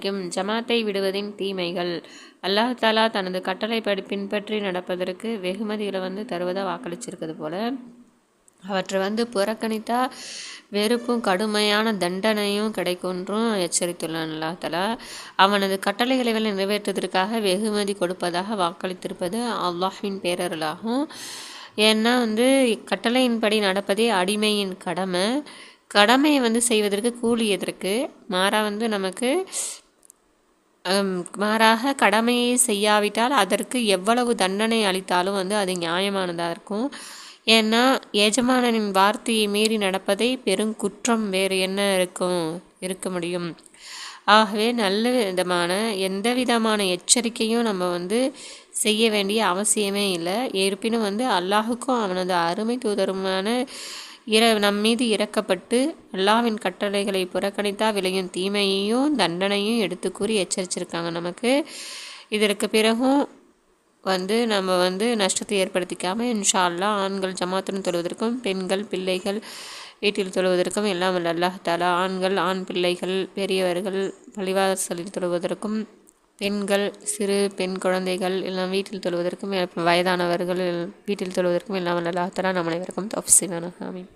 கிடைக்கும். ஜமாத்தை விடுவதின் தீமைகள். அல்லாஹ் தாலா தனது கட்டளை பின்பற்றி நடப்பதற்கு வெகுமதிகளை தருவதாக வாக்களிச்சிருக்கிறது போல அவற்றை புறக்கணித்தா வெறுப்பும் கடுமையான தண்டனையும் கிடைக்கும்ன்றும் எச்சரித்துள்ளான். அல்லாஹ் தஆலா அவனது கட்டளைகளை நிறைவேற்றுவதற்காக வெகுமதி கொடுப்பதாக வாக்களித்திருப்பது அல்லாஹ்வின் பேரருளாகும். ஏன்னா கட்டளையின்படி நடப்பதே அடிமையின் கடமை. கடமையை செய்வதற்கு கூலி எதற்கு? மாறாக கடமையை செய்யாவிட்டால் அதற்கு எவ்வளவு தண்டனை அளித்தாலும் அது நியாயமானதாக இருக்கும். ஏன்னா எஜமானனின் வார்த்தையை மீறி நடப்பதை பெருங்குற்றம் வேறு என்ன இருக்க முடியும்? ஆகவே எந்த விதமான எச்சரிக்கையும் நம்ம செய்ய வேண்டிய அவசியமே இல்லை. இருப்பினும் அல்லாஹுக்கும் அவனது அருமை தூதருமான நம் மீது இறக்கப்பட்டு அல்லாஹ்வின் கட்டளைகளை புறக்கணித்தா விளையும் தீமையையும் தண்டனையும் எடுத்து கூறி எச்சரிச்சிருக்காங்க நமக்கு. இதற்கு பிறகும் நம்ம நஷ்டத்தை ஏற்படுத்திக்காமல் இன்ஷா அல்லாஹ் ஆண்கள் ஜமாத்துடன் தொழுவதற்கும் பெண்கள் பிள்ளைகள் வீட்டில் தொழுவதற்கும் எல்லாம் அல்லாஹ் தஆலா ஆண் பிள்ளைகள் பெரியவர்கள் பள்ளிவாசலில் தொழுவதற்கும் பெண்கள் சிறு பெண் குழந்தைகள் எல்லாம் வீட்டில் தொழுவதற்கும் வயதானவர்கள் வீட்டில் தொழுவதற்கும் எல்லாம் அல்லாஹ் தஆலா நம் அனைவருக்கும் தௌஃபீக் செய்வானாக. ஆமீன்.